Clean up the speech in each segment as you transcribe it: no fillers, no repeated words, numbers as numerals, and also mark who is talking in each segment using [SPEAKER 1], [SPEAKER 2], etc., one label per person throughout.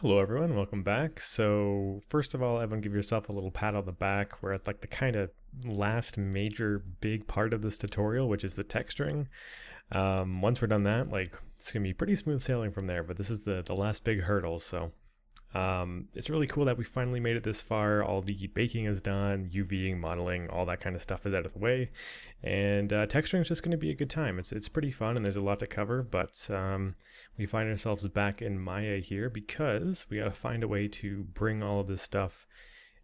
[SPEAKER 1] Hello everyone, welcome back. So first of all, everyone give yourself a little pat on the back. We're at like the kind of last major big part of this tutorial, which is the texturing. Once we're done that, like it's gonna be pretty smooth sailing from there, but this is the last big hurdle. So it's really cool that we finally made it this far. All the baking is done, UVing, modeling, all that kind of stuff is out of the way, and texturing is just going to be a good time. It's pretty fun, and there's a lot to cover. But we find ourselves back in Maya here because we got to find a way to bring all of this stuff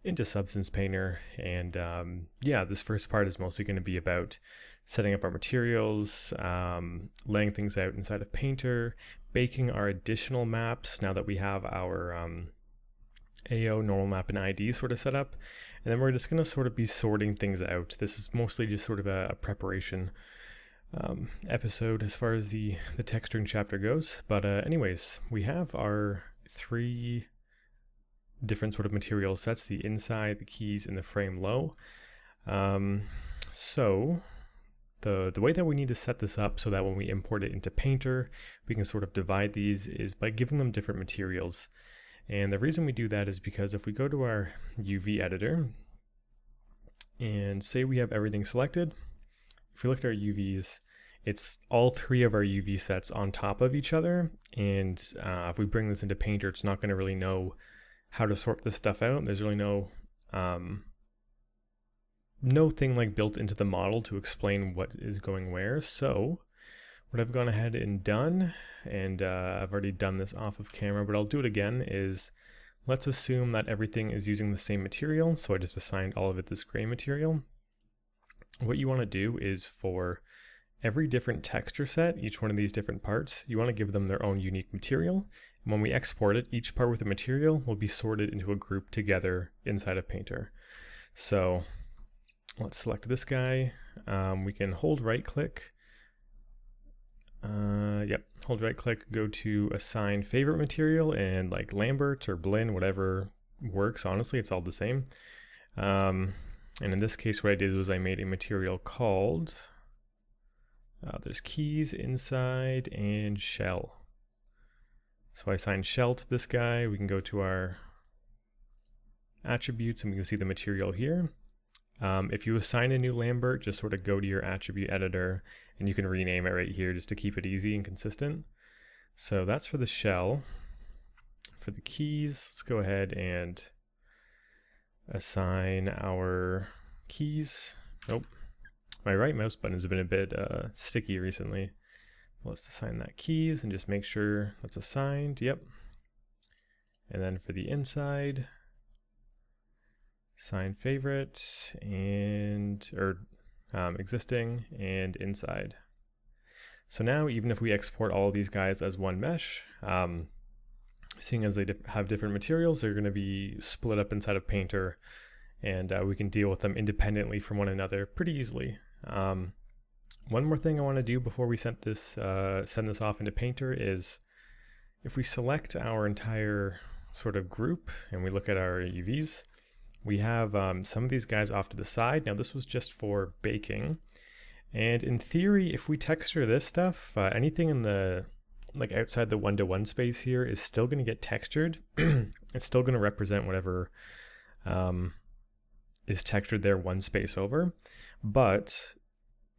[SPEAKER 1] into Substance Painter. And yeah, this first part is mostly going to be about setting up our materials, laying things out inside of Painter, baking our additional maps now that we have our AO, normal map, and ID sort of set up. And then we're just going to sort of be sorting things out. This is mostly just sort of a preparation episode as far as the texturing chapter goes. But anyways, we have our three different sort of material sets: the inside, the keys, and the frame low. So the way that we need to set this up so that when we import it into Painter, we can sort of divide these is by giving them different materials. And the reason we do that is because if we go to our UV editor and say we have everything selected, if we look at our UVs, it's all three of our UV sets on top of each other. And if we bring this into Painter, it's not going to really know how to sort this stuff out. There's really no thing like built into the model to explain what is going where. So what I've gone ahead and done, and I've already done this off of camera, but I'll do it again, is let's assume that everything is using the same material. So I just assigned all of it this gray material. What you want to do is for every different texture set, each one of these different parts, you want to give them their own unique material. And when we export it, each part with the material will be sorted into a group together inside of Painter. So let's select this guy. We can hold right click. Hold right click, go to assign favorite material, and like Lambert or Blinn, whatever works. Honestly, it's all the same. And in this case, what I did was I made a material called, there's keys, inside, and shell. So I assigned shell to this guy. We can go to our attributes and we can see the material here. If you assign a new Lambert, just sort of go to your attribute editor and you can rename it right here just to keep it easy and consistent. So that's for the shell. For the keys, let's go ahead and assign our keys. Nope, my right mouse button has been a bit sticky recently. Let's assign that keys and just make sure that's assigned. Yep. And then for the inside, assign favorite and existing and inside. So now even if we export all of these guys as one mesh, seeing as they have different materials, they're going to be split up inside of Painter, and we can deal with them independently from one another pretty easily. One more thing I want to do before we send this off into Painter is if we select our entire sort of group and we look at our UVs, we have some of these guys off to the side. Now this was just for baking, and in theory, if we texture this stuff, anything in the like outside the 1-to-1 space here is still going to get textured. It's still going to represent whatever is textured there one space over. But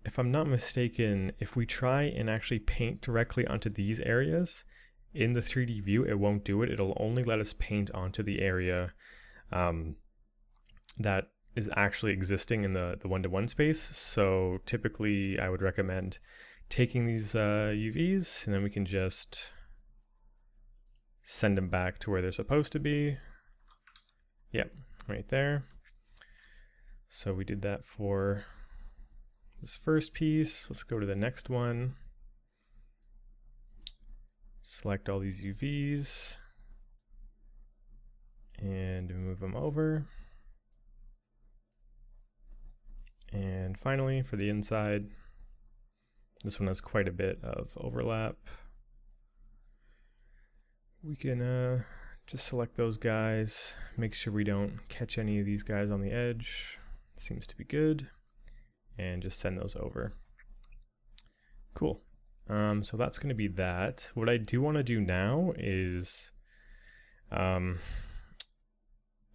[SPEAKER 1] if I'm not mistaken, if we try and actually paint directly onto these areas in the 3D view, it won't do it. It'll only let us paint onto the area that is actually existing in the 1-to-1 space. So typically I would recommend taking these UVs and then we can just send them back to where they're supposed to be. Yep, right there. So we did that for this first piece. Let's go to the next one. Select all these UVs and move them over. And finally, for the inside, this one has quite a bit of overlap. We can just select those guys, make sure we don't catch any of these guys on the edge. Seems to be good. And just send those over. Cool. So that's going to be that. What I do want to do now is Um,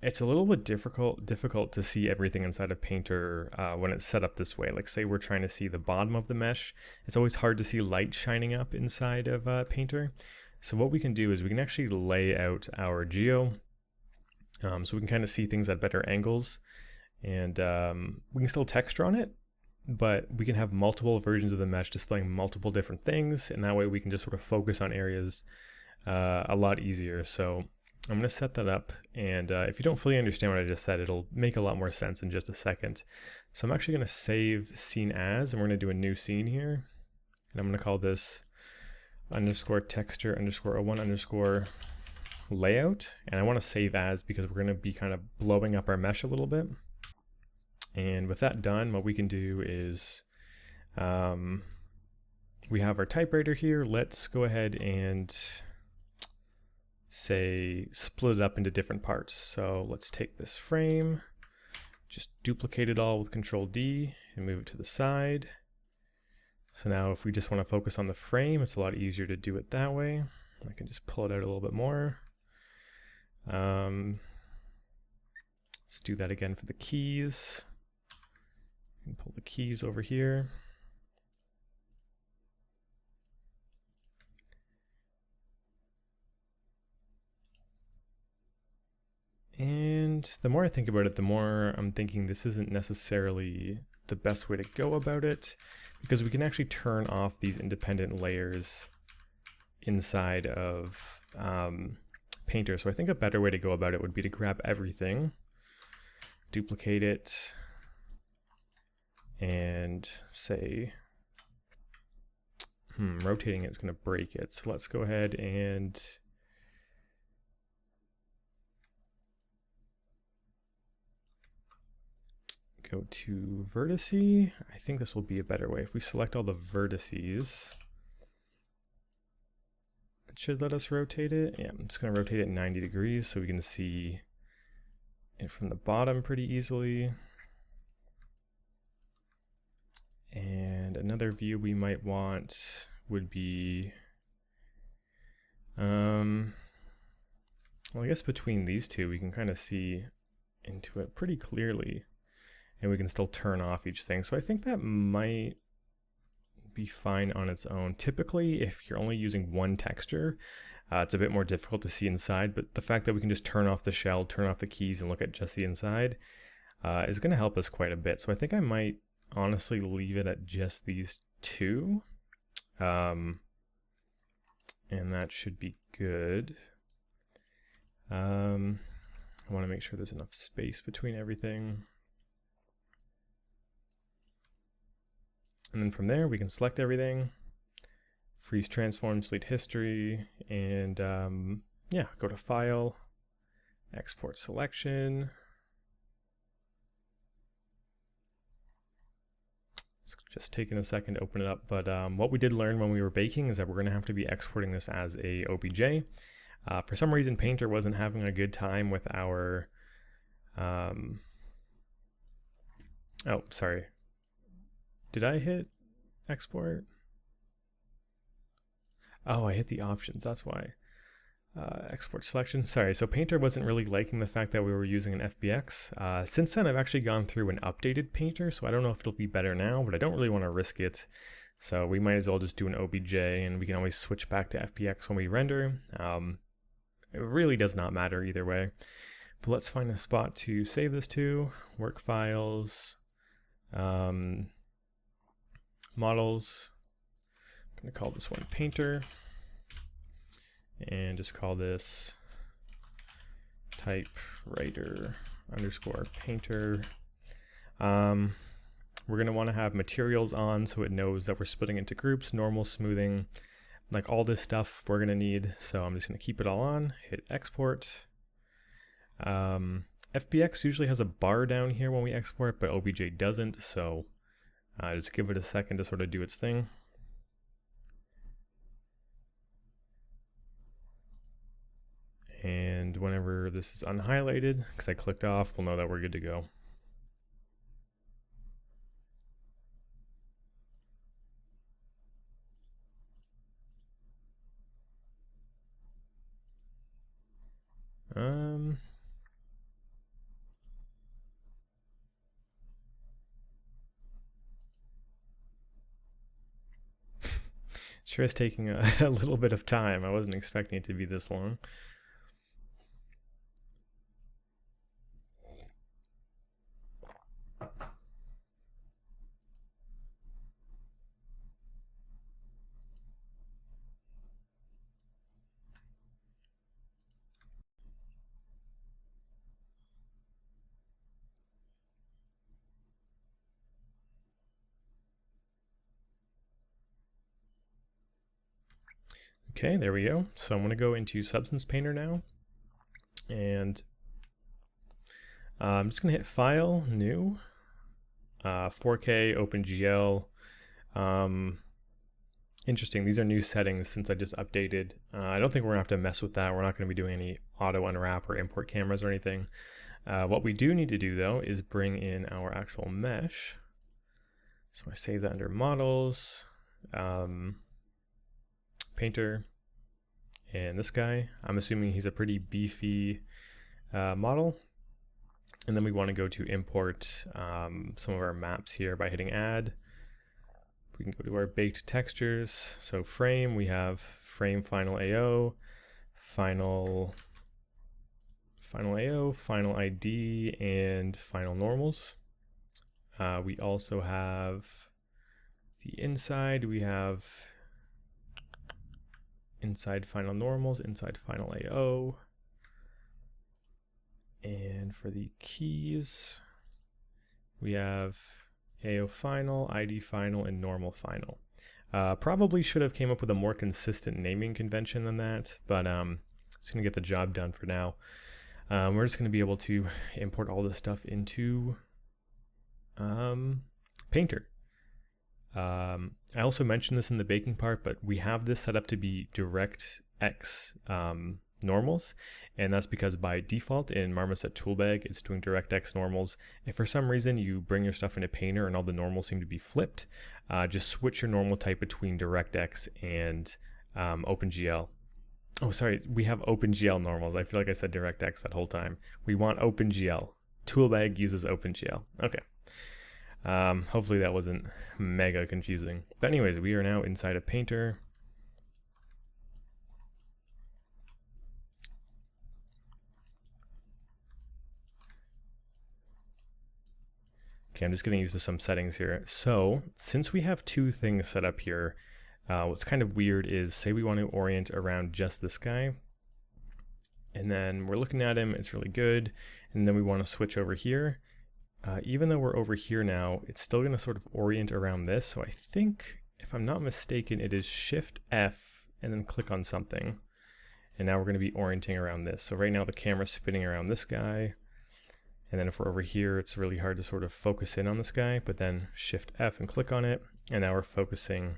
[SPEAKER 1] it's a little bit difficult to see everything inside of Painter when it's set up this way. Like say we're trying to see the bottom of the mesh, it's always hard to see light shining up inside of Painter. So what we can do is we can actually lay out our geo, so we can kind of see things at better angles, and we can still texture on it, but we can have multiple versions of the mesh displaying multiple different things, and that way we can just sort of focus on areas a lot easier. So I'm going to set that up, and if you don't fully understand what I just said, it'll make a lot more sense in just a second. So I'm actually going to save scene as, and we're going to do a new scene here, and I'm going to call this underscore texture underscore 01 underscore layout, and I want to save as because we're going to be kind of blowing up our mesh a little bit. And with that done, what we can do is we have our typewriter here. Let's go ahead and say split it up into different parts. So let's take this frame, just duplicate it all with Control D and move it to the side. So now if we just want to focus on the frame, it's a lot easier to do it that way. I can just pull it out a little bit more. Let's do that again for the keys. And pull the keys over here. And the more I think about it, the more I'm thinking this isn't necessarily the best way to go about it, because we can actually turn off these independent layers inside of Painter. So I think a better way to go about it would be to grab everything, duplicate it, and say, rotating it is going to break it. So let's go ahead and go to vertice. I think this will be a better way. If we select all the vertices, it should let us rotate it. Yeah, I'm just going to rotate it 90 degrees so we can see it from the bottom pretty easily. And another view we might want would be, well, I guess between these two we can kind of see into it pretty clearly, and we can still turn off each thing. So I think that might be fine on its own. Typically, if you're only using one texture, it's a bit more difficult to see inside, but the fact that we can just turn off the shell, turn off the keys, and look at just the inside is going to help us quite a bit. So I think I might honestly leave it at just these two, and that should be good. I want to make sure there's enough space between everything. And then from there, we can select everything, freeze transform, delete history, and yeah, go to File, Export Selection. It's just taking a second to open it up, but what we did learn when we were baking is that we're going to have to be exporting this as a OBJ. For some reason, Painter wasn't having a good time with our... oh, sorry. Did I hit export? Oh, I hit the options, that's why. Export selection, sorry. So Painter wasn't really liking the fact that we were using an FBX. Since then, I've actually gone through and updated Painter, so I don't know if it'll be better now, but I don't really want to risk it. So we might as well just do an OBJ, and we can always switch back to FBX when we render. It really does not matter either way. But let's find a spot to save this to. Work files. Models. I'm going to call this one Painter, and just call this typewriter underscore Painter. We're going to want to have materials on so it knows that we're splitting into groups, normal, smoothing, like all this stuff we're going to need. So I'm just going to keep it all on, hit export. FBX usually has a bar down here when we export, but OBJ doesn't, so just give it a second to sort of do its thing. And whenever this is unhighlighted, because I clicked off, we'll know that we're good to go. Sure is taking a little bit of time. I wasn't expecting it to be this long. Okay, there we go. So I'm going to go into Substance Painter now, and I'm just going to hit File, New, 4K, OpenGL. Interesting, these are new settings since I just updated. I don't think we're going to have to mess with that. We're not going to be doing any auto unwrap or import cameras or anything. What we do need to do though is bring in our actual mesh. So I save that under Models, Painter, and this guy. I'm assuming he's a pretty beefy model. And then we want to go to import some of our maps here by hitting Add. We can go to our baked textures. So frame, we have frame final AO, final AO, final ID, and final normals. We also have the inside. We have inside final normals, inside final AO. And for the keys, we have AO final, ID final, and normal final. Probably should have came up with a more consistent naming convention than that, but it's going to get the job done for now. We're just going to be able to import all this stuff into Painter. I also mentioned this in the baking part, but we have this set up to be DirectX normals, and that's because by default in Marmoset Toolbag it's doing DirectX normals. If for some reason you bring your stuff into Painter and all the normals seem to be flipped, just switch your normal type between DirectX and OpenGL. Oh, sorry, we have OpenGL normals. I feel like I said DirectX that whole time. We want OpenGL. Toolbag uses OpenGL. Okay. Hopefully that wasn't mega confusing. But anyways, we are now inside of Painter. Okay, I'm just getting used to some settings here. So since we have two things set up here, what's kind of weird is, say we want to orient around just this guy, and then we're looking at him, it's really good, and then we want to switch over here. Even though we're over here now, it's still going to sort of orient around this. So I think, if I'm not mistaken, it is Shift F and then click on something. And now we're going to be orienting around this. So right now the camera's spinning around this guy. And then if we're over here, it's really hard to sort of focus in on this guy, but then Shift F and click on it. And now we're focusing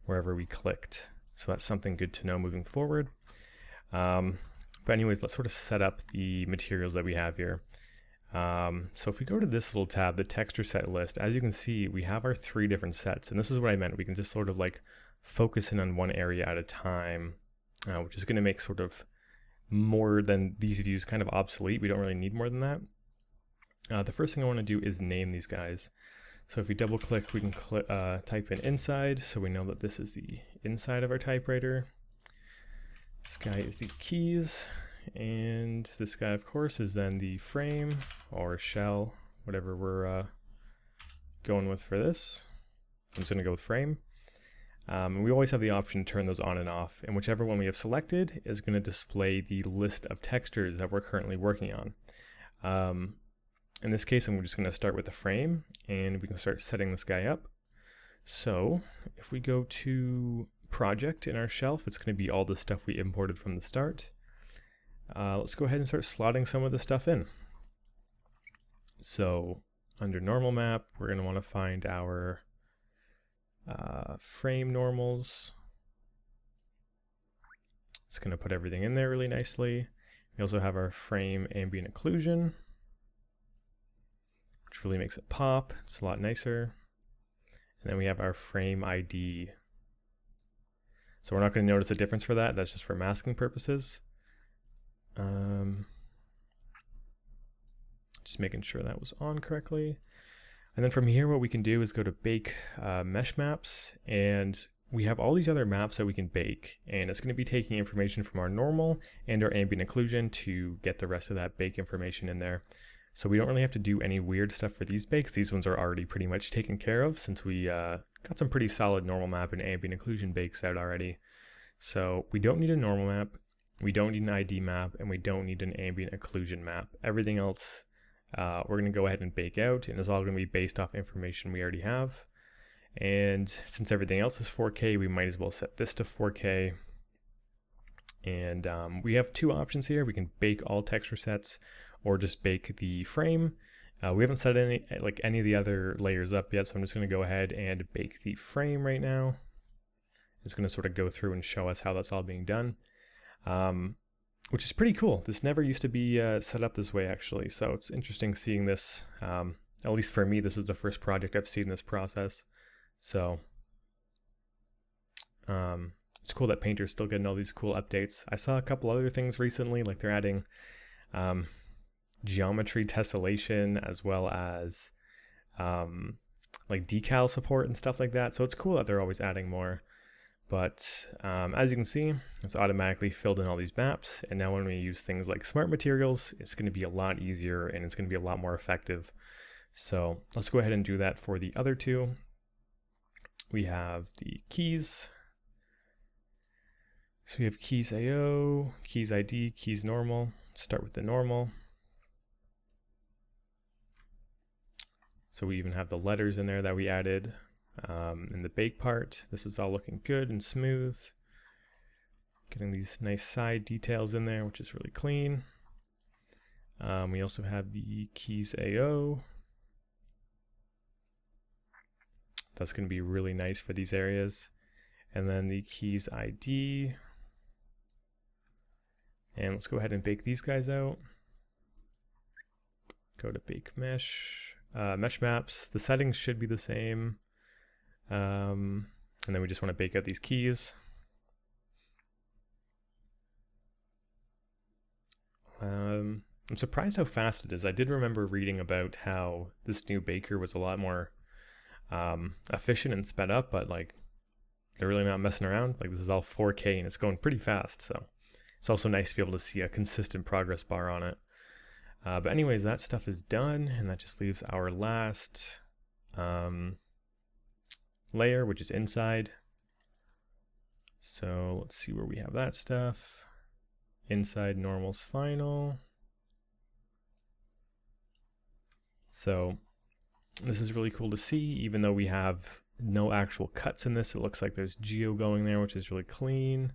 [SPEAKER 1] wherever we clicked. So that's something good to know moving forward. But anyways, let's sort of set up the materials that we have here. So if we go to this little tab, the texture set list, as you can see, we have our 3 different sets. And this is what I meant. We can just sort of like focus in on one area at a time, which is going to make sort of more than these views kind of obsolete. We don't really need more than that. The first thing I want to do is name these guys. So if we double click, we can type in inside. So we know that this is the inside of our typewriter. This guy is the keys. And this guy, of course, is then the frame or shell, whatever we're going with for this. I'm just going to go with frame. And we always have the option to turn those on and off. And whichever one we have selected is going to display the list of textures that we're currently working on. In this case, I'm just going to start with the frame, and we can start setting this guy up. So if we go to project in our shelf, it's going to be all the stuff we imported from the start. Let's go ahead and start slotting some of the stuff in. So under normal map, we're going to want to find our frame normals. It's going to put everything in there really nicely. We also have our frame ambient occlusion, which really makes it pop. It's a lot nicer. And then we have our frame ID. So we're not going to notice a difference for that. That's just for masking purposes. Just making sure that was on correctly. And then from here, what we can do is go to bake mesh maps, and we have all these other maps that we can bake, and it's going to be taking information from our normal and our ambient occlusion to get the rest of that bake information in there. So we don't really have to do any weird stuff for these bakes. These ones are already pretty much taken care of since we got some pretty solid normal map and ambient occlusion bakes out already. So we don't need a normal map, we don't need an ID map, and we don't need an ambient occlusion map. Everything else we're going to go ahead and bake out, and it's all going to be based off information we already have. And since everything else is 4K, we might as well set this to 4K. And we have two options here. We can bake all texture sets or just bake the frame. We haven't set any of the other layers up yet, so I'm just going to go ahead and bake the frame right now. It's going to sort of go through and show us how that's all being done, which is pretty cool. This never used to be set up this way, actually, so it's interesting seeing this. At least for me, this is the first project I've seen this process. So it's cool that Painter's still getting all these cool updates. I saw a couple other things recently, like they're adding geometry tessellation as well as like decal support and stuff like that. So it's cool that they're always adding more. But as you can see, it's automatically filled in all these maps. And now when we use things like smart materials, it's going to be a lot easier and it's going to be a lot more effective. So let's go ahead and do that for the other two. We have the keys. So we have keys AO, keys ID, keys normal. Let's start with the normal. So we even have the letters in there that we added in the bake part. This is all looking good and smooth. Getting these nice side details in there, which is really clean. We also have the keys AO. That's going to be really nice for these areas. And then the keys ID. And let's go ahead and bake these guys out. Go to bake mesh, mesh maps. The settings should be the same. And then we just want to bake out these keys. I'm surprised how fast it is. I did remember reading about how this new baker was a lot more efficient and sped up, but like they're really not messing around. Like this is all 4K and it's going pretty fast. So it's also nice to be able to see a consistent progress bar on it. But anyways, that stuff is done, and that just leaves our last layer, which is inside. So let's see where we have that stuff. Inside normal's final. So this is really cool to see, even though we have no actual cuts in this. It looks like there's geo going there, which is really clean.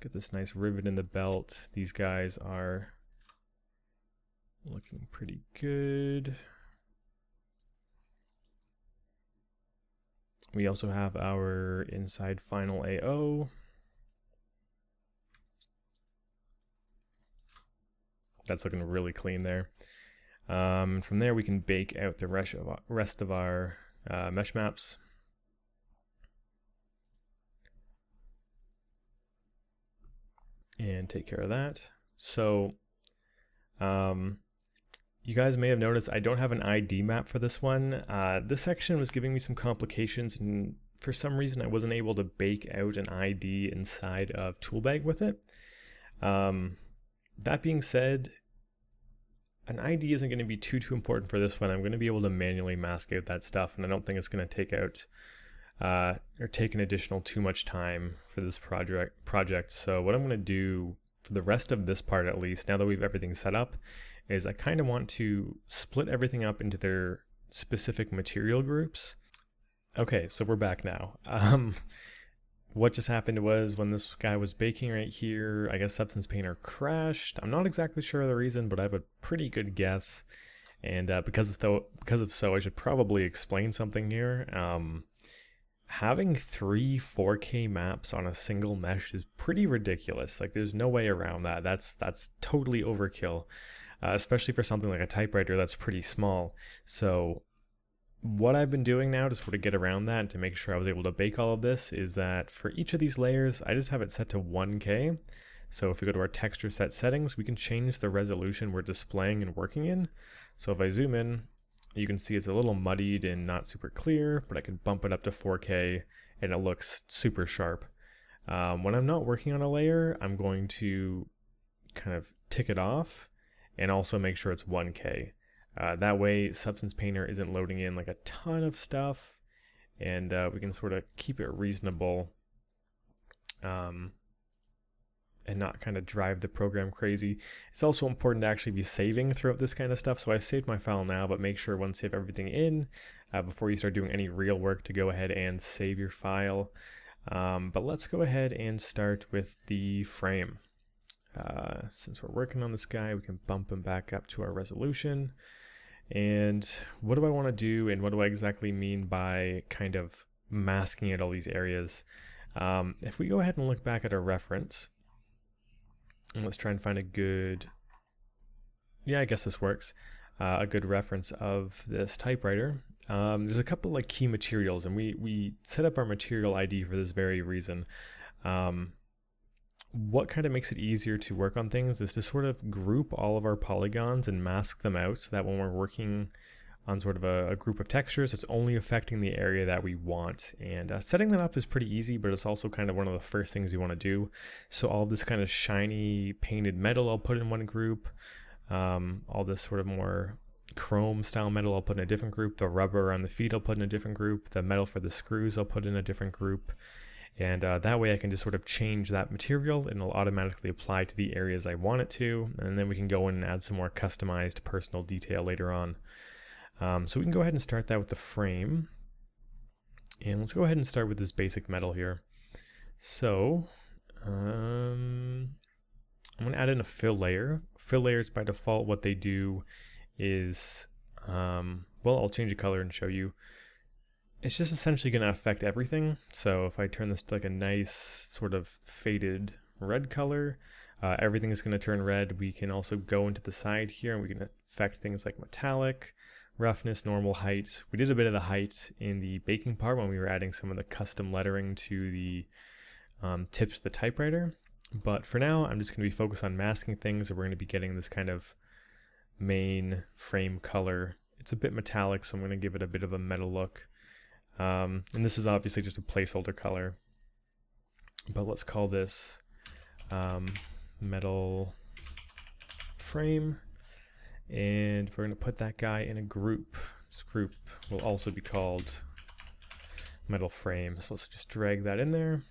[SPEAKER 1] Got this nice rivet in the belt. These guys are looking pretty good. We also have our inside final AO. That's looking really clean there. From there we can bake out the rest of our mesh maps. And take care of that. So you guys may have noticed I don't have an ID map for this one. This section was giving me some complications, and for some reason I wasn't able to bake out an ID inside of Toolbag with it. That being said, an ID isn't going to be too important for this one. I'm going to be able to manually mask out that stuff, and I don't think it's going to take out or take an additional too much time for this project. So what I'm going to do for the rest of this part, at least, now that we've everything set up, is I kind of want to split everything up into their specific material groups. Okay, so we're back now. What just happened was when this guy was baking right here, I guess Substance Painter crashed. I'm not exactly sure of the reason, but I have a pretty good guess. And because of so, I should probably explain something here. Having 3 4K maps on a single mesh is pretty ridiculous. Like there's no way around that. That's totally overkill, especially for something like a typewriter that's pretty small. So what I've been doing now to sort of get around that and to make sure I was able to bake all of this is that for each of these layers, I just have it set to 1K. So if we go to our texture set settings, we can change the resolution we're displaying and working in. So if I zoom in, you can see it's a little muddied and not super clear, but I can bump it up to 4K and it looks super sharp. When I'm not working on a layer, I'm going to kind of tick it off and also make sure it's 1K. That way Substance Painter isn't loading in like a ton of stuff, and we can sort of keep it reasonable and not kind of drive the program crazy. It's also important to actually be saving throughout this kind of stuff. So I've saved my file now, but make sure once you have everything in, before you start doing any real work, to go ahead and save your file. But let's go ahead and start with the frame. Since we're working on this guy, we can bump him back up to our resolution. And what do I want to do, and what do I exactly mean by kind of masking out all these areas? If we go ahead and look back at our reference, and let's try and find a good, yeah, I guess this works, a good reference of this typewriter. There's a couple like key materials, and we set up our material ID for this very reason. What kind of makes it easier to work on things is to sort of group all of our polygons and mask them out, so that when we're working on sort of a group of textures, it's only affecting the area that we want. And setting that up is pretty easy, but it's also kind of one of the first things you want to do. So all this kind of shiny painted metal I'll put in one group. All this sort of more chrome style metal I'll put in a different group. The rubber on the feet I'll put in a different group. The metal for the screws I'll put in a different group. And that way I can just sort of change that material and it'll automatically apply to the areas I want it to. And then we can go in and add some more customized personal detail later on. So we can go ahead and start that with the frame. And let's go ahead and start with this basic metal here. So I'm going to add in a fill layer. Fill layers by default, what they do is, well, I'll change the color and show you. It's just essentially going to affect everything. So if I turn this to like a nice sort of faded red color, everything is going to turn red. We can also go into the side here and we can affect things like metallic, roughness, normal, height. We did a bit of the height in the baking part when we were adding some of the custom lettering to the tips of the typewriter. But for now, I'm just going to be focused on masking things, and we're going to be getting this kind of main frame color. It's a bit metallic, so I'm going to give it a bit of a metal look. And this is obviously just a placeholder color. But let's call this metal frame. And we're going to put that guy in a group. This group will also be called metal frame. So let's just drag that in there.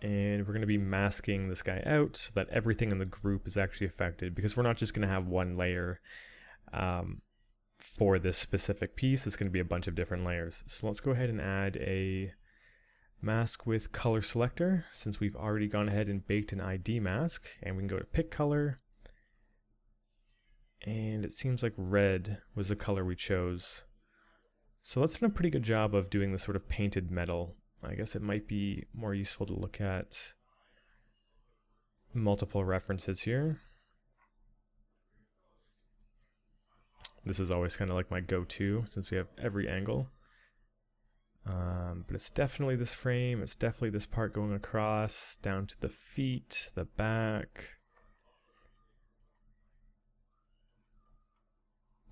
[SPEAKER 1] And we're going to be masking this guy out so that everything in the group is actually affected, because we're not just going to have one layer for this specific piece. It's going to be a bunch of different layers. So let's go ahead and add a mask with color selector, since we've already gone ahead and baked an ID mask. And we can go to pick color. And it seems like red was the color we chose. So that's done a pretty good job of doing this sort of painted metal. I guess it might be more useful to look at multiple references here. This is always kind of like my go-to since we have every angle. But it's definitely this frame. It's definitely this part going across down to the feet, the back.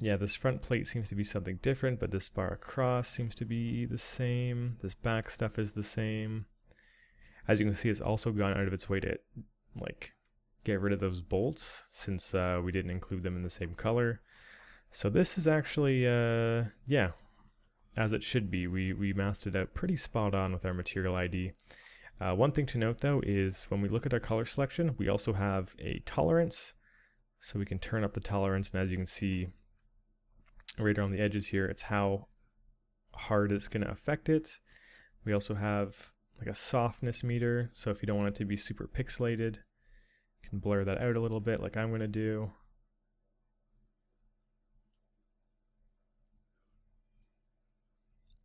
[SPEAKER 1] Yeah, this front plate seems to be something different, but this bar across seems to be the same. This back stuff is the same. As you can see, it's also gone out of its way to like get rid of those bolts, since we didn't include them in the same color. So this is actually, yeah, as it should be. We masked it out pretty spot on with our material ID. One thing to note though is when we look at our color selection, we also have a tolerance. So we can turn up the tolerance, and as you can see, right around the edges here, it's how hard it's going to affect it. We also have like a softness meter, so if you don't want it to be super pixelated, you can blur that out a little bit like I'm going to do.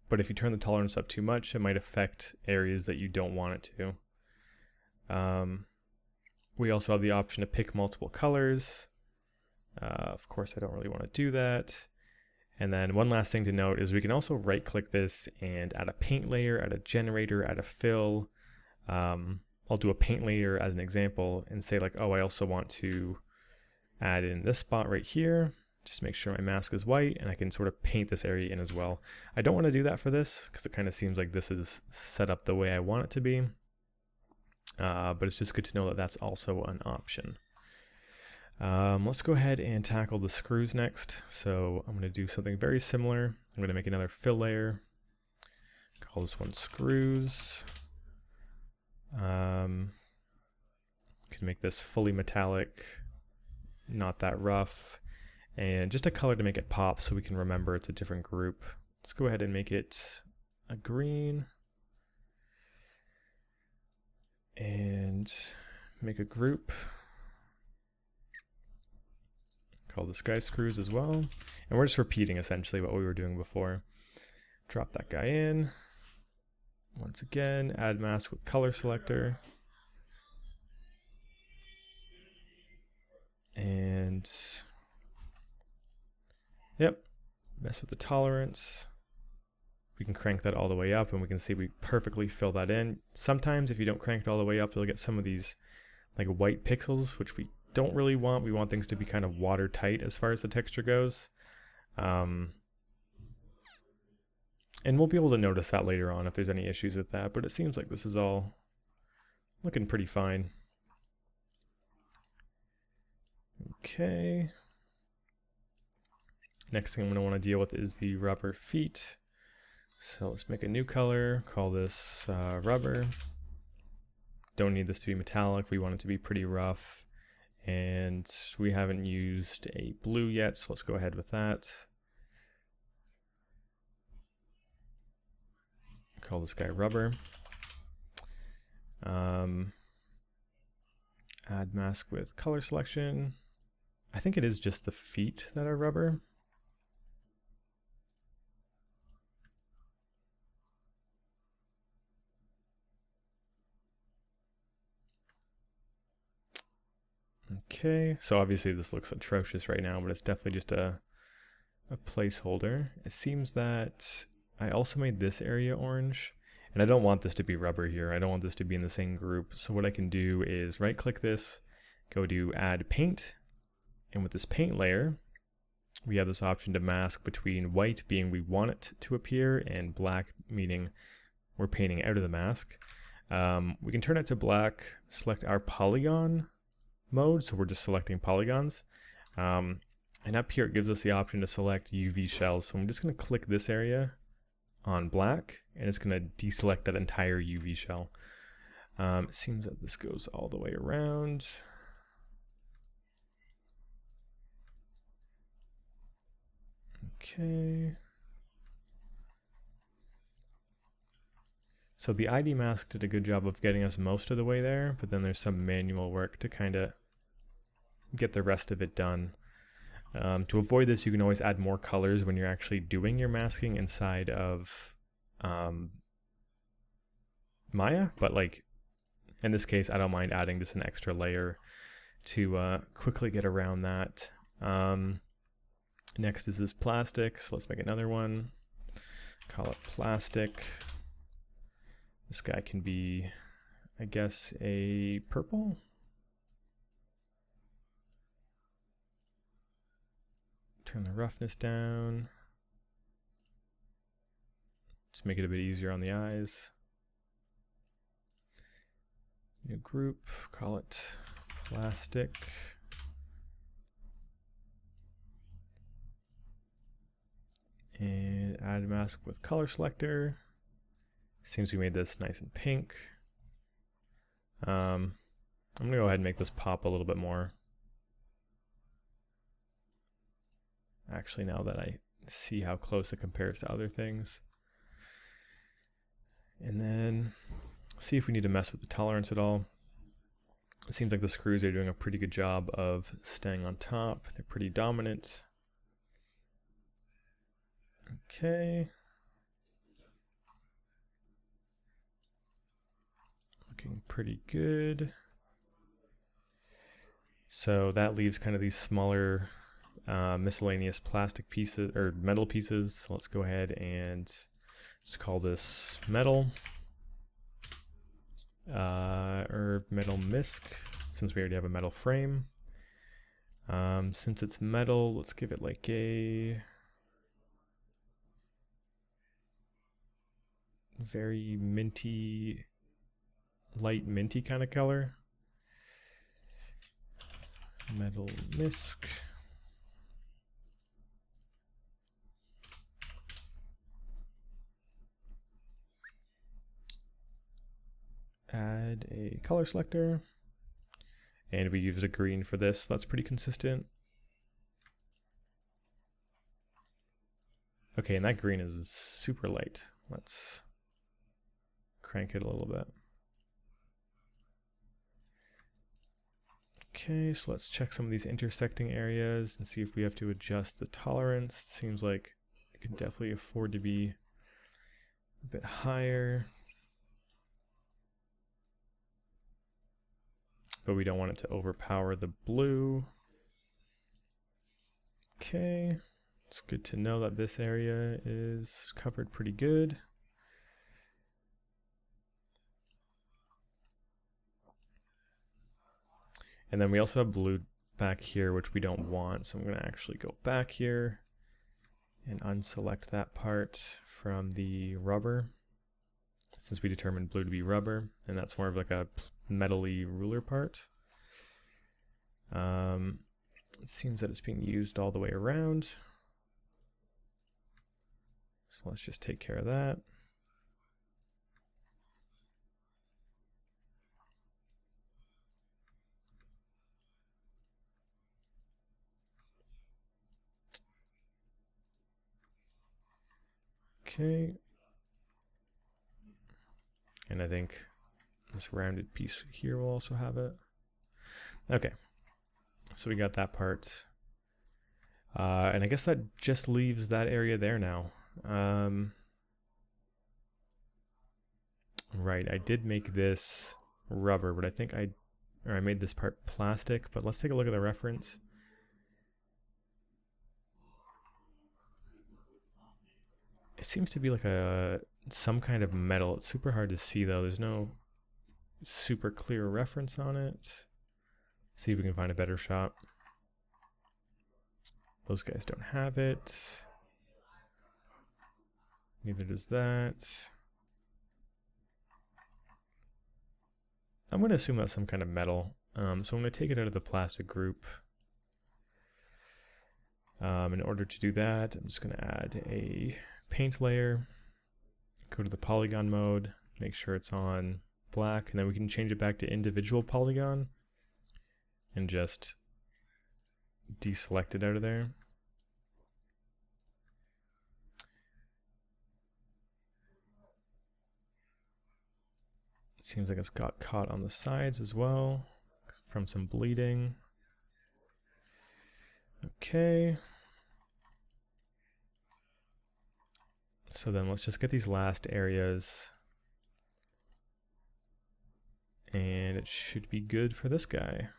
[SPEAKER 1] But if you turn the tolerance up too much, it might affect areas that you don't want it to. We also have the option to pick multiple colors. Of course, I don't really want to do that. And then one last thing to note is we can also right click this and add a paint layer, add a generator, add a fill. I'll do a paint layer as an example and say like, oh, I also want to add in this spot right here. Just make sure my mask is white, and I can sort of paint this area in as well. I don't want to do that for this because it kind of seems like this is set up the way I want it to be. But it's just good to know that that's also an option. Let's go ahead and tackle the screws next. So I'm going to do something very similar. I'm going to make another fill layer. Call this one screws. Can make this fully metallic, not that rough, and just a color to make it pop so we can remember it's a different group. Let's go ahead and make it a green and make a group. Call this guy screws as well. And we're just repeating essentially what we were doing before. Drop that guy in. Once again, add mask with color selector. And yep, mess with the tolerance. We can crank that all the way up and we can see we perfectly fill that in. Sometimes if you don't crank it all the way up, you'll get some of these like white pixels, which we don't really want. We want things to be kind of watertight as far as the texture goes. And we'll be able to notice that later on if there's any issues with that, but it seems like this is all looking pretty fine. Okay. Next thing I'm going to want to deal with is the rubber feet. So let's make a new color, call this rubber. Don't need this to be metallic, we want it to be pretty rough. And we haven't used a blue yet, so let's go ahead with that. Call this guy rubber. Add mask with color selection. I think it is just the feet that are rubber. Okay, so obviously this looks atrocious right now, but it's definitely just a placeholder. It seems that I also made this area orange, and I don't want this to be rubber here. I don't want this to be in the same group. So what I can do is right click this, go to add paint, and with this paint layer, we have this option to mask between white being we want it to appear and black meaning we're painting out of the mask. We can turn it to black, select our polygon mode, so we're just selecting polygons. And up here it gives us the option to select UV shells. So I'm just going to click this area on black, and it's going to deselect that entire UV shell. It seems that this goes all the way around. Okay. So the ID mask did a good job of getting us most of the way there, but then there's some manual work to kind of get the rest of it done. To avoid this, you can always add more colors when you're actually doing your masking inside of Maya, but like in this case, I don't mind adding just an extra layer to quickly get around that. Next is this plastic, so let's make another one. Call it plastic. This guy can be, I guess, a purple. Turn the roughness down. Just make it a bit easier on the eyes. New group, call it plastic. And add a mask with color selector. Seems we made this nice and pink. I'm gonna go ahead and make this pop a little bit more. Actually, now that I see how close it compares to other things. And then see if we need to mess with the tolerance at all. It seems like the screws are doing a pretty good job of staying on top. They're pretty dominant. Okay. Looking pretty good. So that leaves kind of these smaller miscellaneous plastic pieces or metal pieces. So let's go ahead and just call this metal. or metal misc, since we already have a metal frame. Since it's metal, let's give it like a very minty, light minty kind of color. Metal misc. Add a color selector. And we use a green for this, so that's pretty consistent. Okay, and that green is super light. Let's crank it a little bit. Okay, so let's check some of these intersecting areas and see if we have to adjust the tolerance. It seems like it can definitely afford to be a bit higher. But we don't want it to overpower the blue. Okay, it's good to know that this area is covered pretty good. And then we also have blue back here, which we don't want. So I'm going to actually go back here and unselect that part from the rubber, since we determined blue to be rubber, and that's more of like a metally ruler part. It seems that it's being used all the way around. So let's just take care of that. Okay. And I think this rounded piece here will also have it. Okay. So we got that part. And I guess that just leaves that area there now. Right, I did make this rubber, but I think I made this part plastic, but let's take a look at the reference. It seems to be like some kind of metal. It's super hard to see though. There's no super clear reference on it. Let's see if we can find a better shot. Those guys don't have it. Neither does that. I'm going to assume that's some kind of metal. So I'm going to take it out of the plastic group. In order to do that, I'm just going to add a paint layer. Go to the polygon mode. Make sure it's on black. And then we can change it back to individual polygon. And just deselect it out of there. Seems like it's got caught on the sides as well from some bleeding. Okay. So then let's just get these last areas. And it should be good for this guy.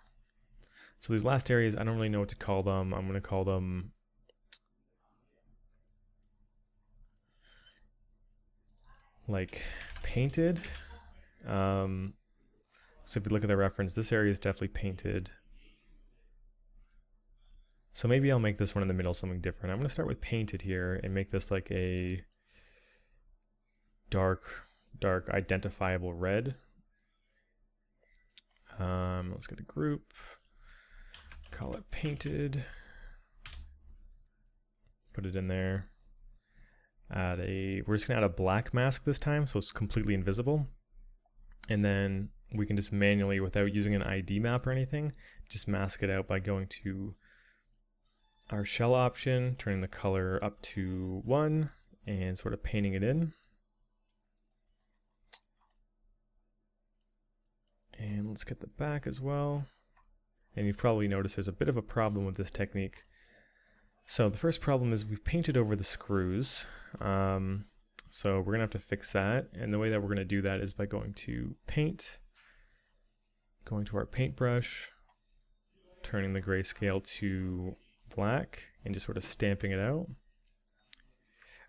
[SPEAKER 1] So these last areas, I don't really know what to call them. I'm going to call them like painted. So if you look at the reference, this area is definitely painted. So maybe I'll make this one in the middle something different. I'm going to start with painted here and make this like a dark identifiable red. Let's get a group, call it painted, put it in there. We're just going to add a black mask this time, so it's completely invisible. And then we can just manually, without using an ID map or anything, just mask it out by going to our shell option, turning the color up to 1, and sort of painting it in. And let's get the back as well. And you've probably noticed there's a bit of a problem with this technique. So the first problem is we've painted over the screws. So we're gonna have to fix that. And the way that we're gonna do that is by going to paint, going to our paintbrush, turning the grayscale to black, and just sort of stamping it out.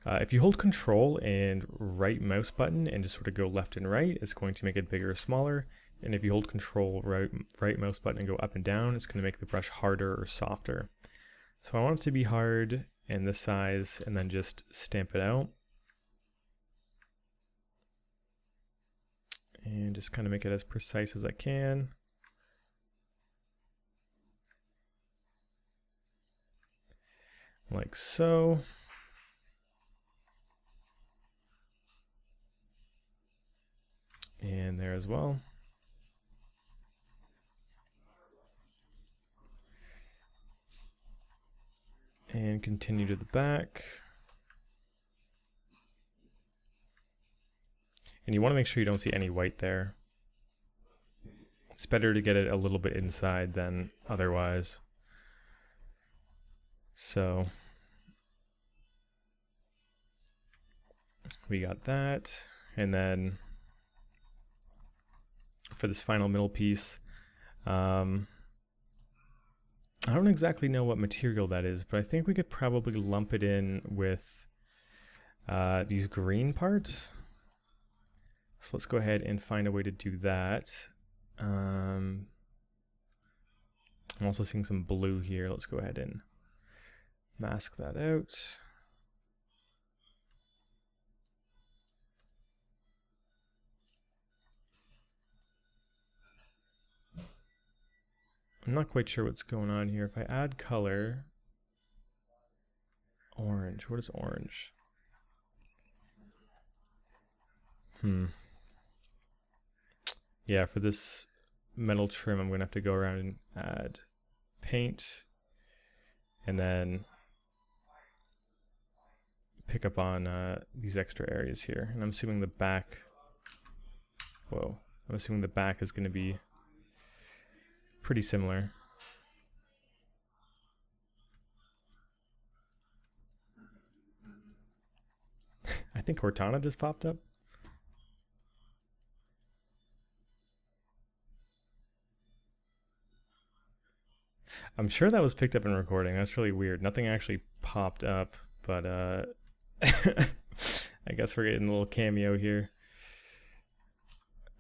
[SPEAKER 1] If you hold control and right mouse button and just sort of go left and right, it's going to make it bigger or smaller. And if you hold control right mouse button and go up and down, it's going to make the brush harder or softer. So I want it to be hard and this size, and then just stamp it out. And just kind of make it as precise as I can. Like so. And there as well. And continue to the back. And you want to make sure you don't see any white there. It's better to get it a little bit inside than otherwise. So we got that. And then for this final middle piece, I don't exactly know what material that is, but I think we could probably lump it in with these green parts. So let's go ahead and find a way to do that. I'm also seeing some blue here. Let's go ahead and mask that out. I'm not quite sure what's going on here. If I add color, orange, what is orange? Yeah, for this metal trim, I'm going to have to go around and add paint and then pick up on these extra areas here. And I'm assuming the back, I'm assuming the back is going to be pretty similar. I think Cortana just popped up. I'm sure that was picked up in recording. That's really weird. Nothing actually popped up, but I guess we're getting a little cameo here.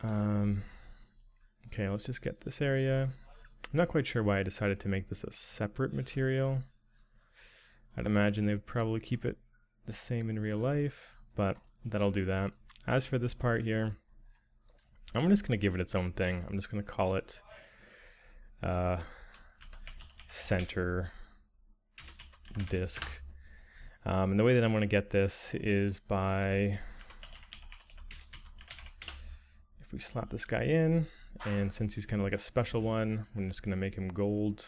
[SPEAKER 1] Okay, let's just get this area. I'm not quite sure why I decided to make this a separate material. I'd imagine they would probably keep it the same in real life, but that'll do that. As for this part here, I'm just going to give it its own thing. I'm just going to call it center disk. And the way that I'm going to get this is by, if we slap this guy in, and since he's kind of like a special one, I'm just going to make him gold.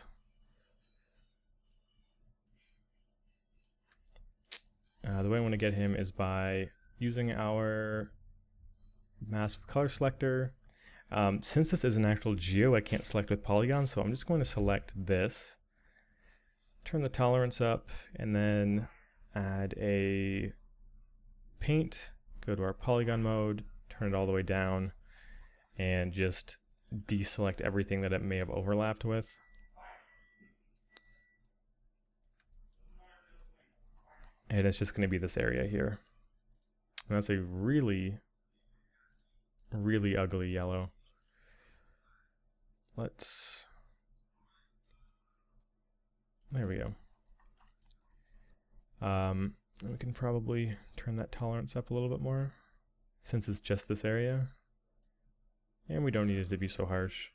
[SPEAKER 1] The way I want to get him is by using our mask color selector. Since this is an actual geo, I can't select with polygon, so I'm just going to select this, turn the tolerance up, and then add a paint, go to our polygon mode, turn it all the way down, and just deselect everything that it may have overlapped with. And it's just going to be this area here. And that's a really, really ugly yellow. There we go. We can probably turn that tolerance up a little bit more since it's just this area. And we don't need it to be so harsh.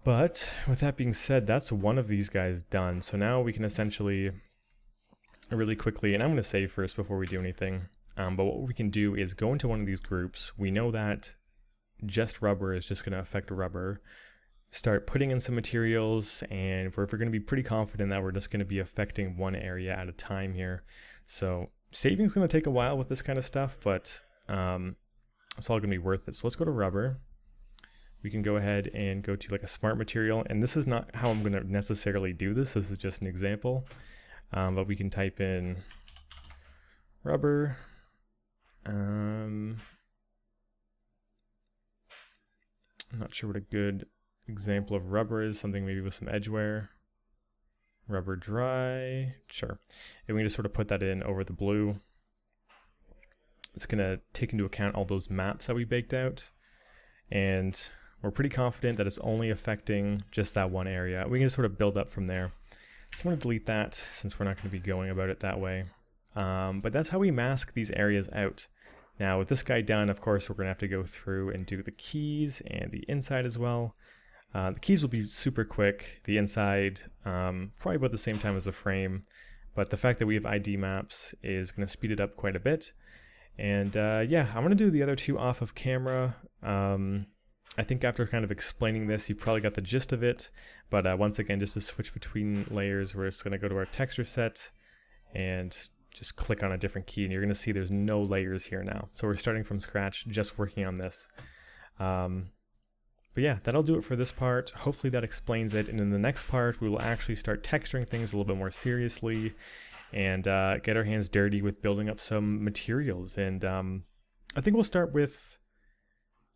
[SPEAKER 1] But with that being said, that's one of these guys done. So now we can essentially really quickly, and I'm going to save first before we do anything. But what we can do is go into one of these groups. We know that just rubber is just going to affect rubber. Start putting in some materials, and we're going to be pretty confident that we're just going to be affecting one area at a time here. So saving is going to take a while with this kind of stuff, but it's all going to be worth it. So let's go to rubber. We can go ahead and go to like a smart material, and this is not how I'm going to necessarily do this. This is just an example, but we can type in rubber. I'm not sure what a good example of rubber is. Something maybe with some edge wear. rubber dry, sure. And we can just sort of put that in over the blue. It's gonna take into account all those maps that we baked out. And we're pretty confident that it's only affecting just that one area. We can just sort of build up from there. Just want to delete that since we're not going to be going about it that way. But that's how we mask these areas out. Now with this guy done, of course, we're going to have to go through and do the keys and the inside as well. The keys will be super quick. The inside, probably about the same time as the frame. But the fact that we have ID maps is going to speed it up quite a bit. And yeah, I'm going to do the other two off of camera. I think after kind of explaining this, you probably got the gist of it. But once again, just to switch between layers, we're just going to go to our texture set and just click on a different key. And you're going to see there's no layers here now. So we're starting from scratch, just working on this. But yeah, that'll do it for this part. Hopefully that explains it. And in the next part, we will actually start texturing things a little bit more seriously and get our hands dirty with building up some materials. And I think we'll start with...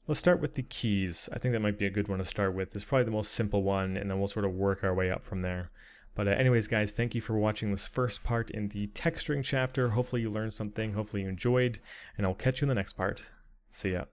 [SPEAKER 1] Let's start with the keys. I think that might be a good one to start with. It's probably the most simple one, and then we'll sort of work our way up from there. But anyways, guys, thank you for watching this first part in the texturing chapter. Hopefully you learned something. Hopefully you enjoyed, and I'll catch you in the next part. See ya.